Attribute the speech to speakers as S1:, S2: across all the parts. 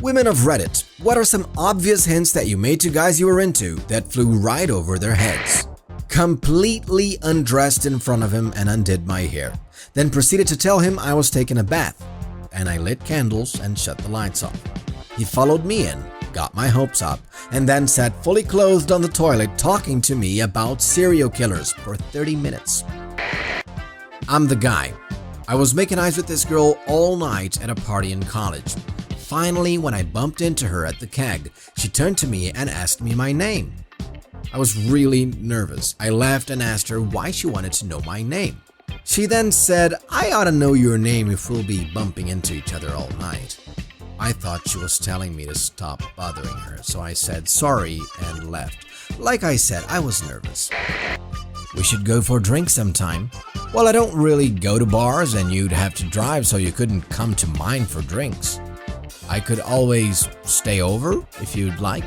S1: Women of Reddit, what are some obvious hints that you made to guys you were into that flew right over their heads? Completely undressed in front of him and undid my hair. Then proceeded to tell him I was taking a bath. And I lit candles and shut the lights off. He followed me in, got my hopes up, and then sat fully clothed on the toilet talking to me about serial killers for 30 minutes. I'm the guy. I was making eyes with this girl all night at a party in college. Finally, when I bumped into her at the keg, she turned to me and asked me my name. I was really nervous. I laughed and asked her why she wanted to know my name. She then said, I ought to know your name if we'll be bumping into each other all night. I thought she was telling me to stop bothering her, so I said sorry and left. Like I said, I was nervous. We should go for a drink sometime. Well, I don't really go to bars and you'd have to drive, so you couldn't come to mine for drinks. I could always stay over if you'd like.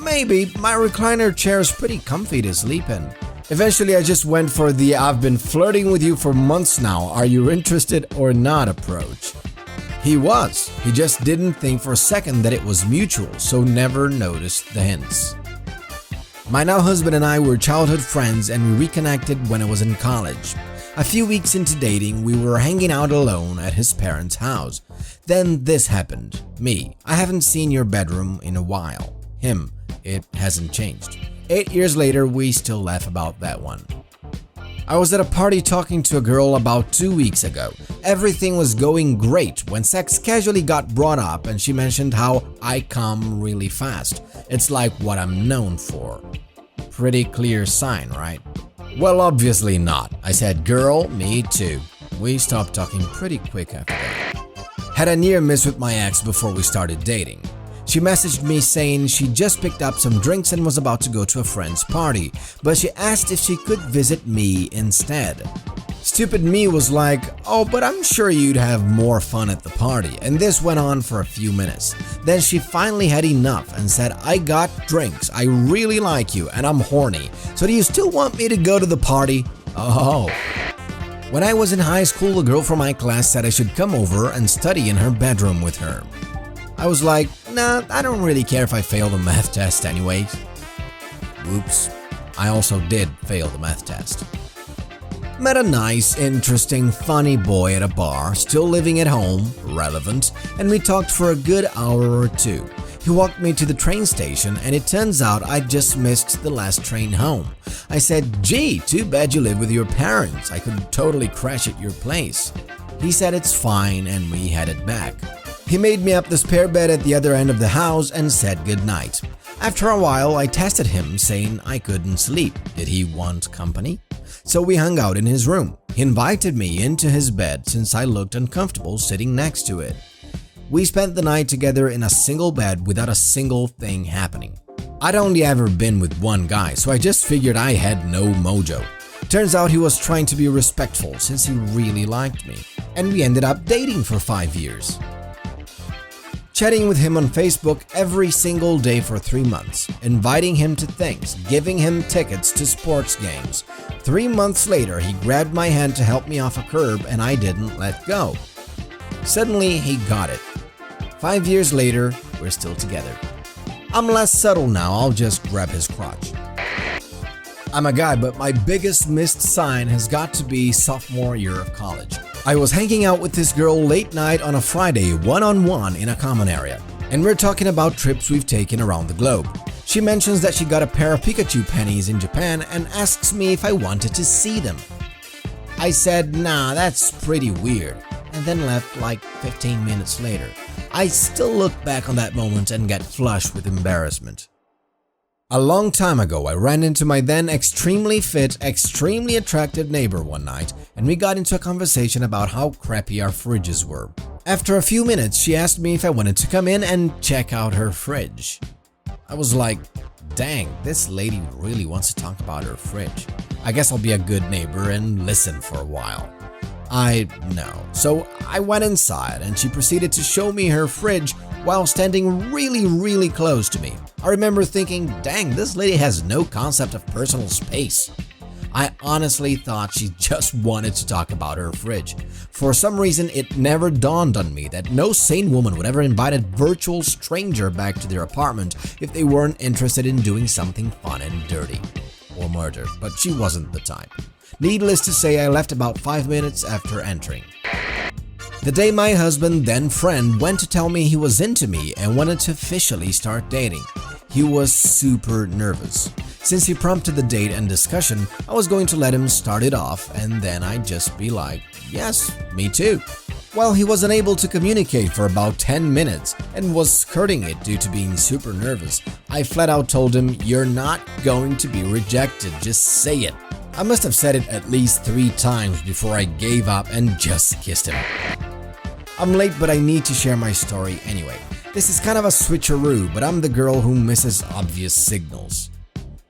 S1: Maybe, my recliner chair is pretty comfy to sleep in. Eventually, I just went for the I've been flirting with you for months now, are you interested or not approach. He was. He just didn't think for a second that it was mutual, so never noticed the hints. My now husband and I were childhood friends and we reconnected when I was in college. A few weeks into dating, we were hanging out alone at his parents' house. Then this happened. Me, I haven't seen your bedroom in a while. Him, it hasn't changed. 8 years later, we still laugh about that one. I was at a party talking to a girl about 2 weeks ago. Everything was going great when sex casually got brought up and she mentioned how I come really fast. It's like what I'm known for. Pretty clear sign, right? Well, obviously not. I said, girl, me too. We stopped talking pretty quick after that. Had a near miss with my ex before we started dating. She messaged me saying she just picked up some drinks and was about to go to a friend's party, but she asked if she could visit me instead. Stupid me was like, oh, but I'm sure you'd have more fun at the party, and this went on for a few minutes. Then she finally had enough and said, I got drinks, I really like you, and I'm horny, so do you still want me to go to the party? Oh. When I was in high school, a girl from my class said I should come over and study in her bedroom with her. I was like, nah, I don't really care if I fail the math test anyways. Oops, I also did fail the math test. Met a nice, interesting, funny boy at a bar, still living at home, relevant, and we talked for a good hour or two. He walked me to the train station and it turns out I just missed the last train home. I said, gee, too bad you live with your parents, I could totally crash at your place. He said it's fine and we headed back. He made me up the spare bed at the other end of the house and said goodnight. After a while, I tested him, saying I couldn't sleep. Did he want company? So we hung out in his room. He invited me into his bed since I looked uncomfortable sitting next to it. We spent the night together in a single bed without a single thing happening. I'd only ever been with one guy, so I just figured I had no mojo. Turns out he was trying to be respectful since he really liked me. And we ended up dating for 5 years. Chatting with him on Facebook every single day for 3 months, inviting him to things, giving him tickets to sports games. 3 months later, he grabbed my hand to help me off a curb and I didn't let go. Suddenly, he got it. 5 years later, we're still together. I'm less subtle now, I'll just grab his crotch. I'm a guy, but my biggest missed sign has got to be sophomore year of college. I was hanging out with this girl late night on a Friday, one-on-one in a common area, and we're talking about trips we've taken around the globe. She mentions that she got a pair of Pikachu pennies in Japan and asks me if I wanted to see them. I said, nah, that's pretty weird, and then left like 15 minutes later. I still look back on that moment and get flushed with embarrassment. A long time ago, I ran into my then extremely fit, extremely attractive neighbor one night, and we got into a conversation about how crappy our fridges were. After a few minutes, she asked me if I wanted to come in and check out her fridge. I was like, dang, this lady really wants to talk about her fridge. I guess I'll be a good neighbor and listen for a while. I know. So I went inside and she proceeded to show me her fridge while standing really close to me. I remember thinking, dang, this lady has no concept of personal space. I honestly thought she just wanted to talk about her fridge. For some reason, it never dawned on me that no sane woman would ever invite a virtual stranger back to their apartment if they weren't interested in doing something fun and dirty. Or murder, but she wasn't the type. Needless to say, I left about 5 minutes after entering. The day my husband, then friend, went to tell me he was into me and wanted to officially start dating, he was super nervous. Since he prompted the date and discussion, I was going to let him start it off and then I'd just be like, yes, me too. Well, he was unable to communicate for about 10 minutes and was skirting it due to being super nervous. I flat out told him, you're not going to be rejected, just say it. I must have said it at least 3 times before I gave up and just kissed him. I'm late, but I need to share my story anyway. This is kind of a switcheroo, but I'm the girl who misses obvious signals.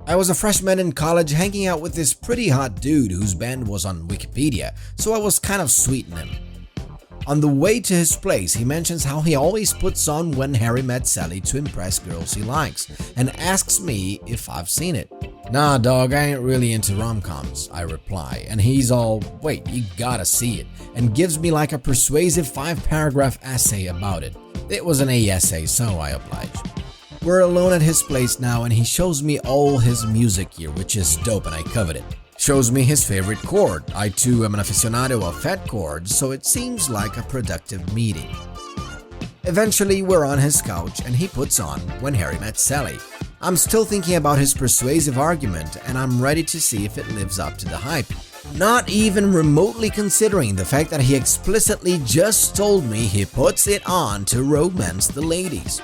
S1: I was a freshman in college hanging out with this pretty hot dude whose band was on Wikipedia, so I was kind of sweeting him. On the way to his place, he mentions how he always puts on When Harry Met Sally to impress girls he likes, and asks me if I've seen it. Nah dog, I ain't really into rom-coms, I reply, and he's all, wait, you gotta see it, and gives me like a persuasive 5-paragraph essay about it. It was an A essay, so I oblige. We're alone at his place now and he shows me all his music gear, which is dope and I covet it. Shows me his favorite chord. I too am an aficionado of fat chords, so it seems like a productive meeting. Eventually, we're on his couch and he puts on When Harry Met Sally. I'm still thinking about his persuasive argument and I'm ready to see if it lives up to the hype. Not even remotely considering the fact that he explicitly just told me he puts it on to romance the ladies.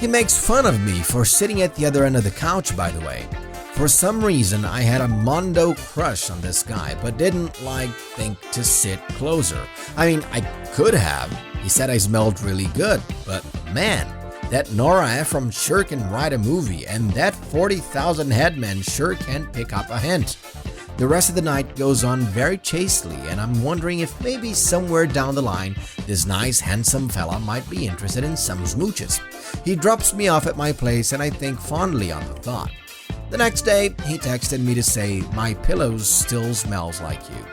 S1: He makes fun of me for sitting at the other end of the couch, by the way. For some reason, I had a mondo crush on this guy, but didn't think to sit closer. I mean, I could have. He said I smelled really good, but man, that Nora Ephron sure can write a movie, and that 40,000 headman sure can pick up a hint. The rest of the night goes on very chastely, and I'm wondering if maybe somewhere down the line, this nice handsome fella might be interested in some smooches. He drops me off at my place and I think fondly on the thought. The next day, he texted me to say, my pillows still smells like you.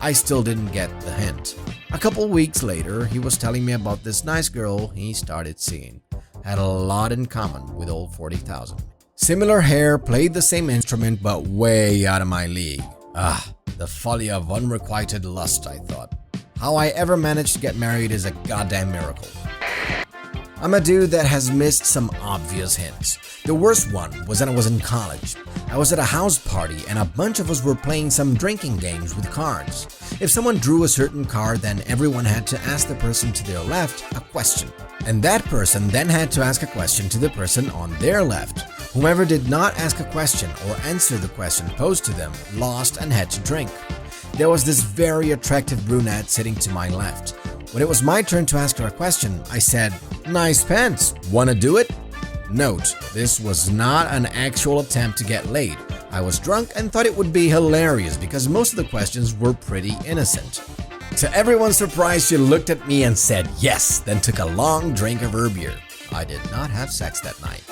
S1: I still didn't get the hint. A couple weeks later, he was telling me about this nice girl he started seeing. Had a lot in common with old 40,000. Similar hair, played the same instrument, but way out of my league. The folly of unrequited lust, I thought. How I ever managed to get married is a goddamn miracle. I'm a dude that has missed some obvious hints. The worst one was when I was in college. I was at a house party and a bunch of us were playing some drinking games with cards. If someone drew a certain card, then everyone had to ask the person to their left a question. And that person then had to ask a question to the person on their left. Whomever did not ask a question or answer the question posed to them lost and had to drink. There was this very attractive brunette sitting to my left. When it was my turn to ask her a question, I said, "Nice pants, wanna do it?" Note, this was not an actual attempt to get laid. I was drunk and thought it would be hilarious because most of the questions were pretty innocent. To everyone's surprise, she looked at me and said yes, then took a long drink of her beer. I did not have sex that night.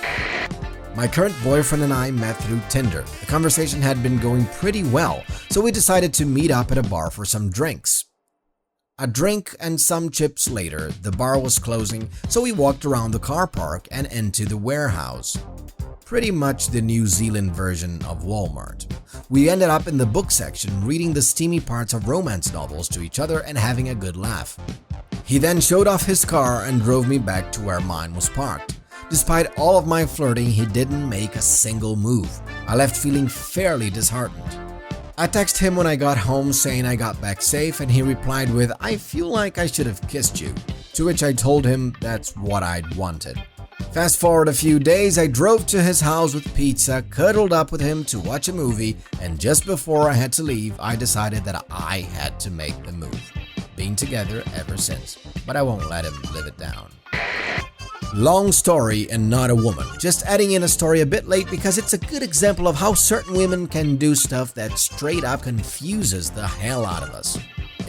S1: My current boyfriend and I met through Tinder. The conversation had been going pretty well, so we decided to meet up at a bar for some drinks. A drink and some chips later, the bar was closing, so we walked around the car park and into the warehouse. Pretty much the New Zealand version of Walmart. We ended up in the book section reading the steamy parts of romance novels to each other and having a good laugh. He then showed off his car and drove me back to where mine was parked. Despite all of my flirting, he didn't make a single move. I left feeling fairly disheartened. I texted him when I got home saying I got back safe and he replied with, "I feel like I should have kissed you," to which I told him that's what I'd wanted. Fast forward a few days, I drove to his house with pizza, cuddled up with him to watch a movie, and just before I had to leave, I decided that I had to make the move. Been together ever since, but I won't let him live it down. Long story and not a woman. Just adding in a story a bit late because it's a good example of how certain women can do stuff that straight up confuses the hell out of us.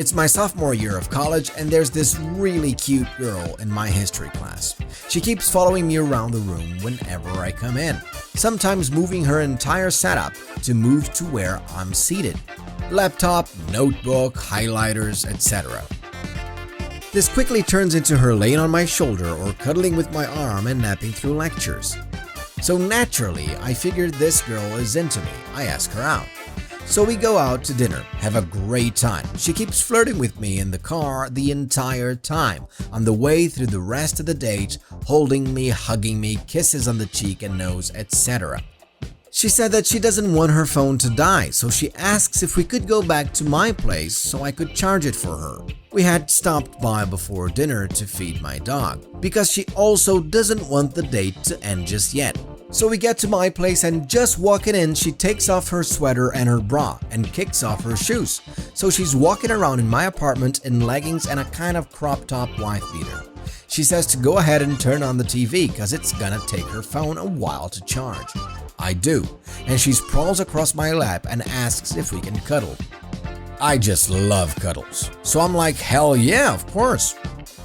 S1: It's my sophomore year of college and there's this really cute girl in my history class. She keeps following me around the room whenever I come in, sometimes moving her entire setup to move to where I'm seated. Laptop, notebook, highlighters, etc. This quickly turns into her laying on my shoulder or cuddling with my arm and napping through lectures. So naturally, I figured this girl is into me. I ask her out. So we go out to dinner, have a great time. She keeps flirting with me in the car the entire time, on the way through the rest of the date, holding me, hugging me, kisses on the cheek and nose, etc. She said that she doesn't want her phone to die, so she asks if we could go back to my place so I could charge it for her. We had stopped by before dinner to feed my dog, because she also doesn't want the date to end just yet. So we get to my place and just walking in, she takes off her sweater and her bra and kicks off her shoes. So she's walking around in my apartment in leggings and a kind of crop top wife beater. She says to go ahead and turn on the TV because it's gonna take her phone a while to charge. I do, and she sprawls across my lap and asks if we can cuddle. I just love cuddles, so I'm like, hell yeah, of course.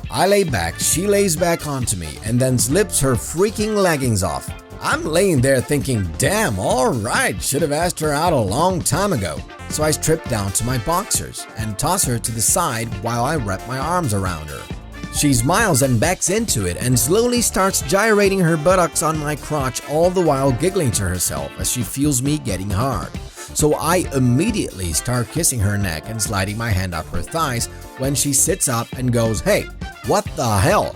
S1: I lay back, she lays back onto me and then slips her freaking leggings off. I'm laying there thinking, damn, alright, should have asked her out a long time ago. So I strip down to my boxers and toss her to the side while I wrap my arms around her. She smiles and backs into it and slowly starts gyrating her buttocks on my crotch, all the while giggling to herself as she feels me getting hard. So I immediately start kissing her neck and sliding my hand up her thighs when she sits up and goes, hey, what the hell?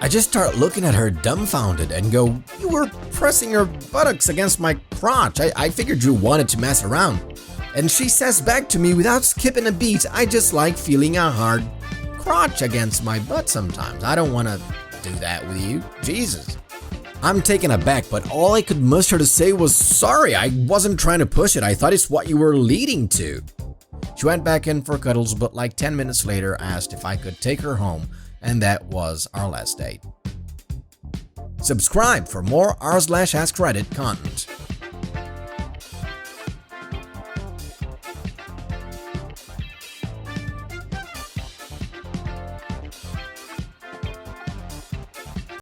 S1: I just start looking at her dumbfounded and go, you were pressing your buttocks against my crotch. I figured you wanted to mess around. And she says back to me without skipping a beat, I just like feeling a hard crotch against my butt sometimes. I don't want to do that with you. Jesus. I'm taken aback, but all I could muster to say was, sorry, I wasn't trying to push it. I thought it's what you were leading to. She went back in for cuddles, but like 10 minutes later asked if I could take her home, and that was our last date. Subscribe for more r/AskReddit content.